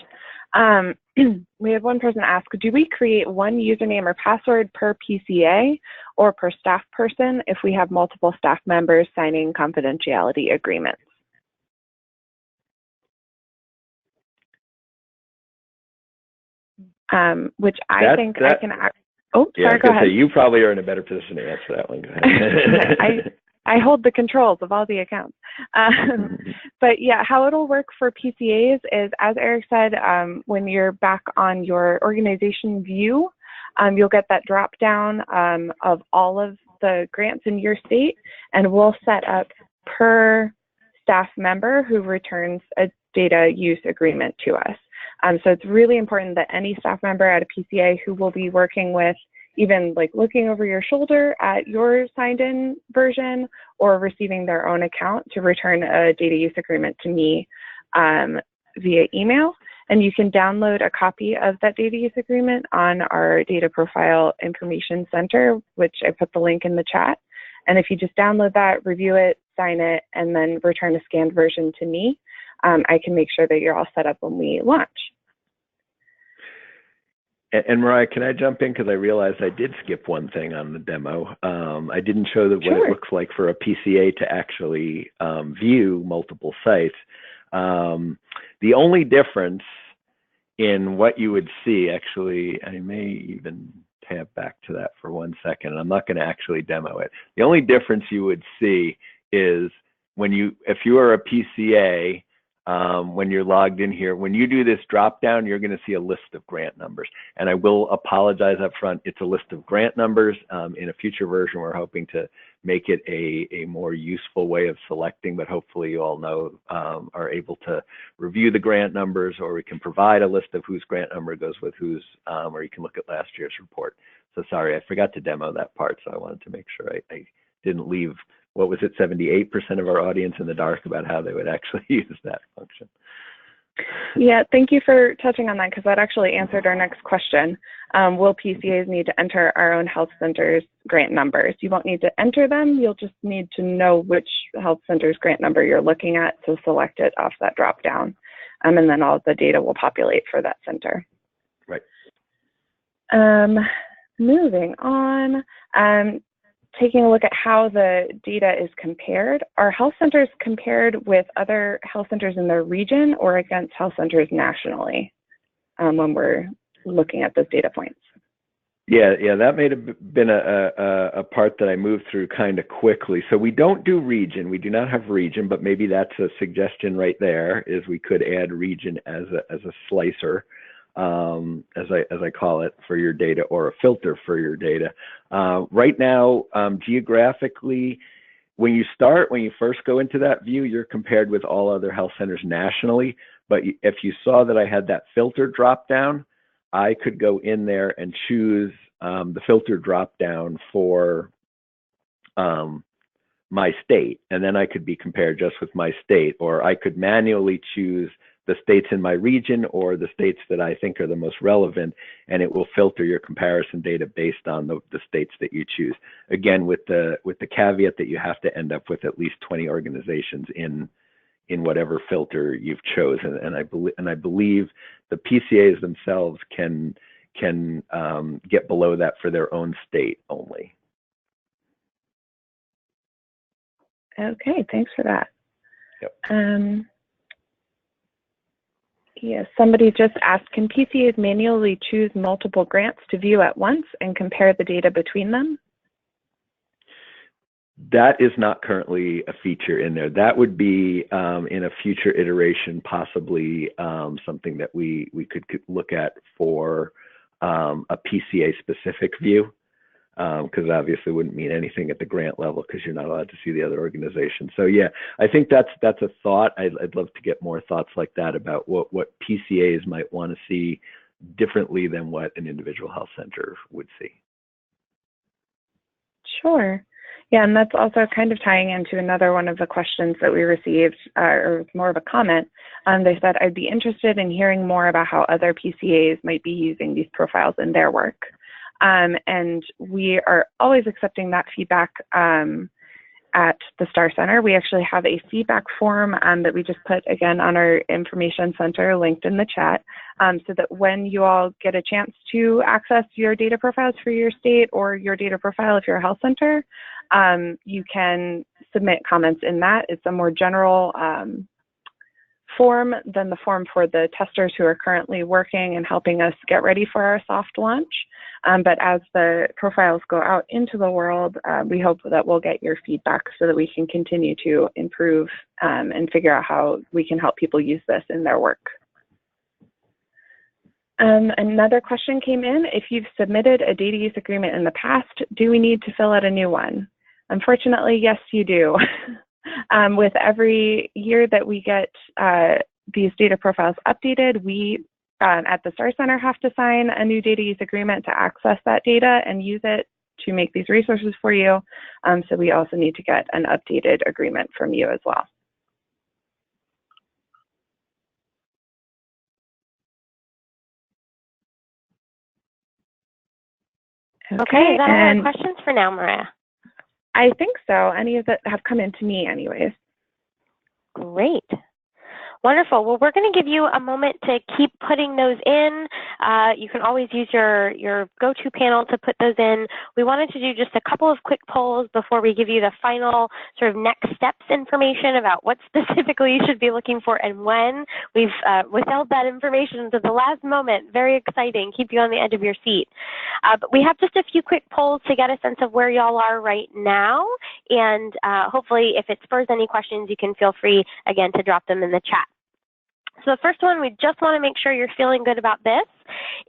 We had one person ask, do we create one username or password per PCA or per staff person if we have multiple staff members signing confidentiality agreements? Which I think I can. Oh, yeah, sorry, go ahead. You probably are in a better position to answer that one. Go ahead. I hold the controls of all the accounts. But yeah, how it'll work for PCAs is, as Eric said, when you're back on your organization view, you'll get that drop down of all of the grants in your state, and we'll set up per staff member who returns a data use agreement to us. So it's really important that any staff member at a PCA who will be working with, even like looking over your shoulder at your signed in version or receiving their own account, to return a data use agreement to me via email. And you can download a copy of that data use agreement on our Data Profile Information Center, which I put the link in the chat. And if you just download that, review it, sign it, and then return a scanned version to me, I can make sure that you're all set up when we launch. And Mariah, can I jump in? Because I realized I did skip one thing on the demo. I didn't show that what it looks like for a PCA to actually view multiple sites. The only difference in what you would see, actually, I may even tab back to that for 1 second. I'm not going to actually demo it. The only difference you would see is if you are a PCA, when you're logged in here, when you do this drop down, you're going to see a list of grant numbers. And I will apologize up front. It's a list of grant numbers. In a future version, we're hoping to make it a more useful way of selecting, but hopefully you all know, are able to review the grant numbers, or we can provide a list of whose grant number goes with whose, or you can look at last year's report. So sorry, I forgot to demo that part. So I wanted to make sure I didn't leave, what was it, 78% of our audience in the dark about how they would actually use that function. Yeah, thank you for touching on that, because that actually answered our next question. Will PCAs need to enter our own health center's grant numbers? You won't need to enter them. You'll just need to know which health center's grant number you're looking at, so select it off that drop down. And then all the data will populate for that center. Right. Moving on. Taking a look at how the data is compared. Are health centers compared with other health centers in their region or against health centers nationally when we're looking at those data points? Yeah, that may have been a part that I moved through kind of quickly. So we don't do region. We do not have region, but maybe that's a suggestion right there, is we could add region as a slicer, as I call it, for your data, or a filter for your data. Right now, geographically, when you first go into that view, you're compared with all other health centers nationally. But if you saw that I had that filter drop down, I could go in there and choose the filter drop down for my state, and then I could be compared just with my state, or I could manually choose the states in my region or the states that I think are the most relevant, and it will filter your comparison data based on the states that you choose. Again, with the caveat that you have to end up with at least 20 organizations in whatever filter you've chosen. And I believe the PCAs themselves can get below that for their own state only. Okay, thanks for that. Yep. Yes, somebody just asked, can PCAs manually choose multiple grants to view at once and compare the data between them? That is not currently a feature in there. That would be in a future iteration, possibly something that we could look at for a PCA specific view, because obviously wouldn't mean anything at the grant level because you're not allowed to see the other organization. So yeah, I think that's a thought. I'd love to get more thoughts like that about what PCAs might want to see differently than what an individual health center would see. Sure. Yeah, and that's also kind of tying into another one of the questions that we received, or more of a comment. They said, I'd be interested in hearing more about how other PCAs might be using these profiles in their work. And we are always accepting that feedback at the STAR Center. We actually have a feedback form that we just put again on our information center linked in the chat, so that when you all get a chance to access your data profiles for your state or your data profile if you're a health center, you can submit comments in that. It's a more general form than the form for the testers who are currently working and helping us get ready for our soft launch. But as the profiles go out into the world, we hope that we'll get your feedback so that we can continue to improve and figure out how we can help people use this in their work. Another question came in. If you've submitted a data use agreement in the past, do we need to fill out a new one? Unfortunately, yes, you do. With every year that we get these data profiles updated, we at the STAR Center have to sign a new data use agreement to access that data and use it to make these resources for you. So we also need to get an updated agreement from you as well. Okay, is that all the questions for now, Mariah? I think so. Any of that have come in to me anyways. Great. Wonderful. Well, we're going to give you a moment to keep putting those in. You can always use your go-to panel to put those in. We wanted to do just a couple of quick polls before we give you the final sort of next steps information about what specifically you should be looking for and when. We've withheld that information to the last moment. Very exciting. Keep you on the edge of your seat. But we have just a few quick polls to get a sense of where y'all are right now. And hopefully, if it spurs any questions, you can feel free, again, to drop them in the chat. So the first one, we just want to make sure you're feeling good about this,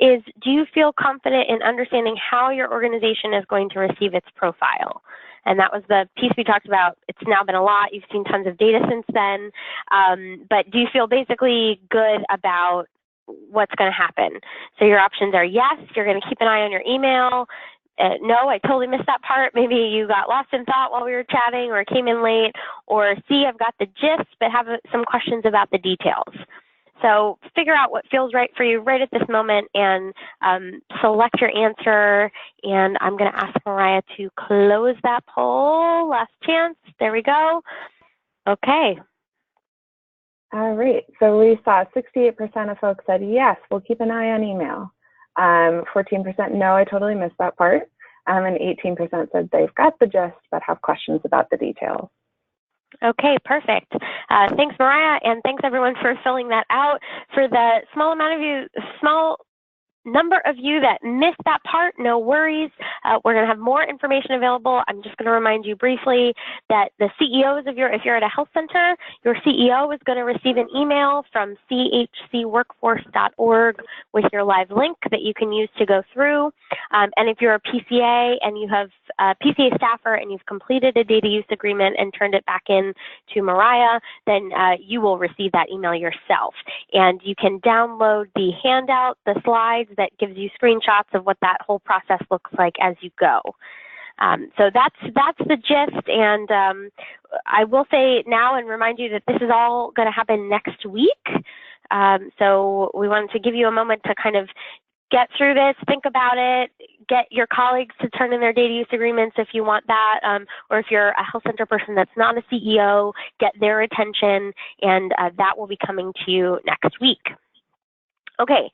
is do you feel confident in understanding how your organization is going to receive its profile? And that was the piece we talked about. It's now been a lot. You've seen tons of data since then. But do you feel basically good about what's going to happen? So your options are yes, you're going to keep an eye on your email. No, I totally missed that part. Maybe you got lost in thought while we were chatting or came in late. Or C, I've got the gist, but have some questions about the details. So figure out what feels right for you right at this moment and select your answer. And I'm going to ask Mariah to close that poll. Last chance. There we go. Okay. All right. So we saw 68% of folks said, yes, we'll keep an eye on email. 14% no, I totally missed that part. And 18% said they've got the gist, but have questions about the details. Okay, perfect. Thanks, Mariah, and thanks everyone for filling that out. For the small number of you that missed that part, no worries. We're going to have more information available. I'm just going to remind you briefly that the CEOs of if you're at a health center, your CEO is going to receive an email from chcworkforce.org with your live link that you can use to go through. And if you're a PCA and you have a PCA staffer and you've completed a data use agreement and turned it back in to Mariah, then you will receive that email yourself. And you can download the handout, the slides that gives you screenshots of what that whole process looks like as you go. So that's the gist, and I will say now and remind you that this is all going to happen next week. So we wanted to give you a moment to kind of get through this, think about it, get your colleagues to turn in their data use agreements if you want that, or if you're a health center person that's not a CEO, get their attention, and that will be coming to you next week. Okay,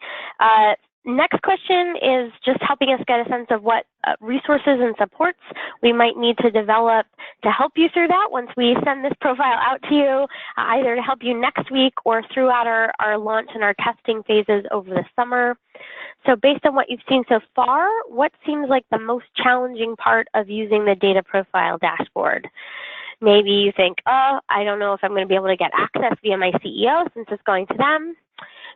next question is just helping us get a sense of what resources and supports we might need to develop to help you through that once we send this profile out to you, either to help you next week or throughout our launch and our testing phases over the summer. So based on what you've seen so far, what seems like the most challenging part of using the data profile dashboard? Maybe you think, oh, I don't know if I'm going to be able to get access via my CEO since it's going to them.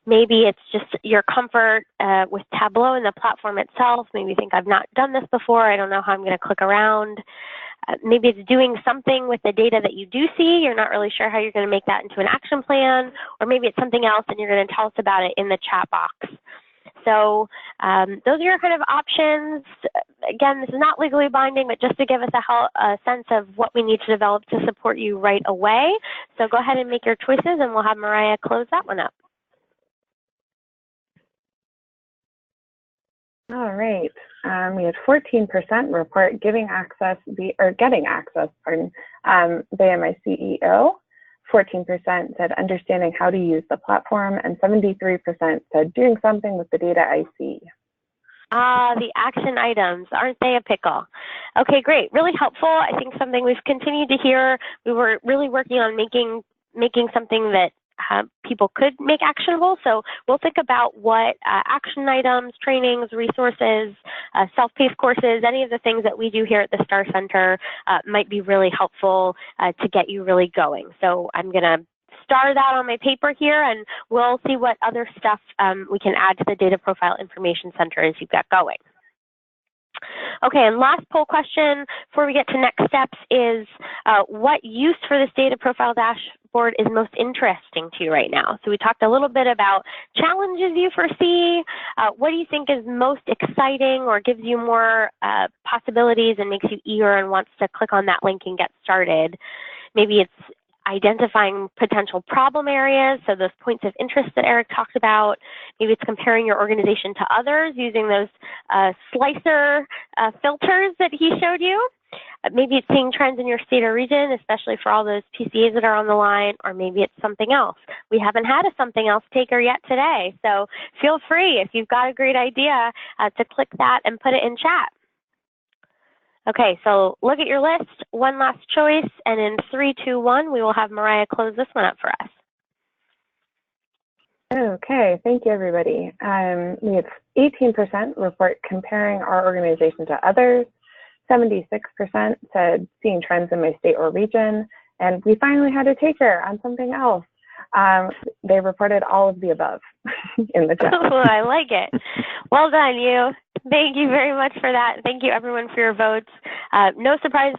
Maybe it's just your comfort with Tableau and the platform itself. Maybe you think, I've not done this before. I don't know how I'm going to click around. Maybe it's doing something with the data that you do see. You're not really sure how you're going to make that into an action plan. Or maybe it's something else and you're going to tell us about it in the chat box. So those are your kind of options. Again, this is not legally binding, but just to give us a sense of what we need to develop to support you right away. So go ahead and make your choices, and we'll have Mariah close that one up. All right. We had 14% report getting access via my CEO. 14% said understanding how to use the platform, and 73% said doing something with the data I see. The action items, aren't they a pickle? Okay, great, really helpful. I think something we've continued to hear. We were really working on making something that people could make actionable. So we'll think about what action items, trainings, resources, self-paced courses, any of the things that we do here at the STAR Center might be really helpful to get you really going. So I'm going to star that on my paper here, and we'll see what other stuff we can add to the Data Profile Information Center as you get going. Okay, and last poll question before we get to next steps is what use for this data profile dashboard is most interesting to you right now? So we talked a little bit about challenges you foresee. What do you think is most exciting or gives you more possibilities and makes you eager and wants to click on that link and get started? Maybe it's identifying potential problem areas, so those points of interest that Eric talked about. Maybe it's comparing your organization to others using those slicer filters that he showed you. Maybe it's seeing trends in your state or region, especially for all those PCAs that are on the line, or maybe it's something else. We haven't had a something else taker yet today, so feel free, if you've got a great idea, to click that and put it in chat. Okay, so look at your list, one last choice, and in 3, 2, 1, we will have Mariah close this one up for us. Okay, thank you, everybody. We had 18% report comparing our organization to others, 76% said seeing trends in my state or region, and we finally had a taker on something else. They reported all of the above in the chat. Oh, I like it. Well done, you. Thank you very much for that. Thank you, everyone, for your votes. No surprise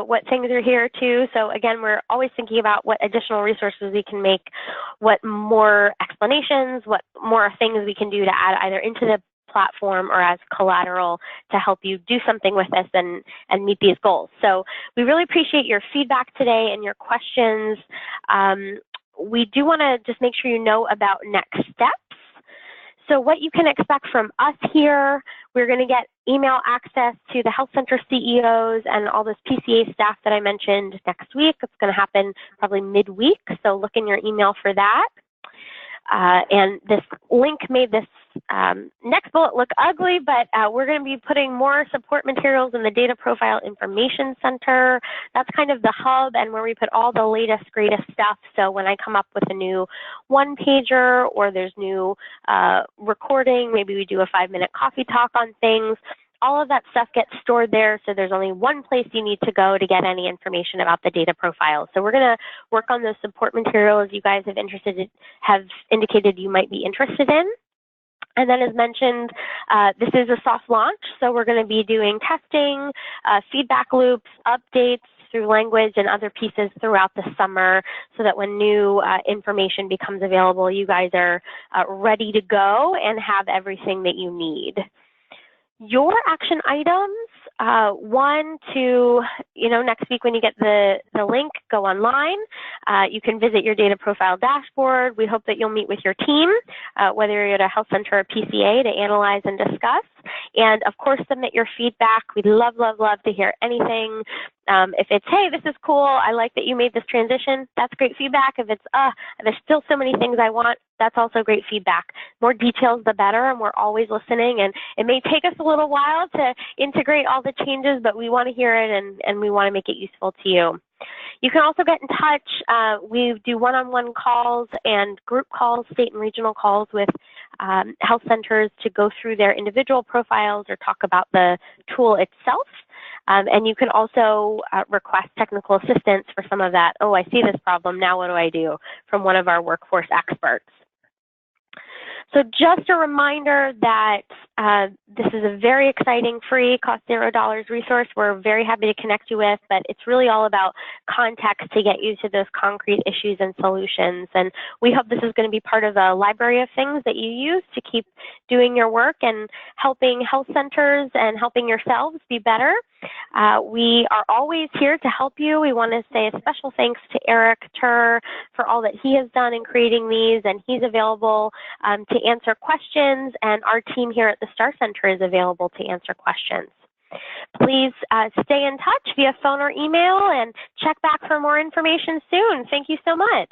what things are here, too. So, again, we're always thinking about what additional resources we can make, what more explanations, what more things we can do to add either into the platform or as collateral to help you do something with this and meet these goals. So we really appreciate your feedback today and your questions. We do want to just make sure you know about next steps. So what you can expect from us here, we're going to get email access to the health center CEOs and all this PCA staff that I mentioned next week. It's going to happen probably midweek, so look in your email for that. And this link made this next bullet look ugly, but we're going to be putting more support materials in the Data Profile Information Center. That's kind of the hub and where we put all the latest, greatest stuff. So when I come up with a new one-pager or there's new recording, maybe we do a 5-minute coffee talk on things, all of that stuff gets stored there, so there's only one place you need to go to get any information about the data profile. So we're going to work on those support materials you guys have indicated you might be interested in. And then as mentioned, this is a soft launch, so we're going to be doing testing, feedback loops, updates through language and other pieces throughout the summer so that when new information becomes available, you guys are ready to go and have everything that you need. Your action items, one to, next week when you get the link, go online. You can visit your data profile dashboard. We hope that you'll meet with your team, whether you're at a health center or PCA, to analyze and discuss. And of course, submit your feedback. We'd love, love, love to hear anything. If it's, hey, this is cool, I like that you made this transition, that's great feedback. If it's, there's still so many things I want, that's also great feedback. More details, the better, and we're always listening. And it may take us a little while to integrate all the changes, but we want to hear it and we want to make it useful to you. You can also get in touch. We do one-on-one calls and group calls, state and regional calls with health centers to go through their individual profiles or talk about the tool itself. And you can also request technical assistance for some of that. Oh, I see this problem, now what do I do? From one of our workforce experts. So just a reminder that this is a very exciting, free, cost $0 resource we're very happy to connect you with, but it's really all about context to get you to those concrete issues and solutions. And we hope this is going to be part of a library of things that you use to keep doing your work and helping health centers and helping yourselves be better. We are always here to help you. We want to say a special thanks to Eric Tur for all that he has done in creating these, and he's available to answer questions, and our team here at the STAR Center is available to answer questions. Please stay in touch via phone or email and check back for more information soon. Thank you so much.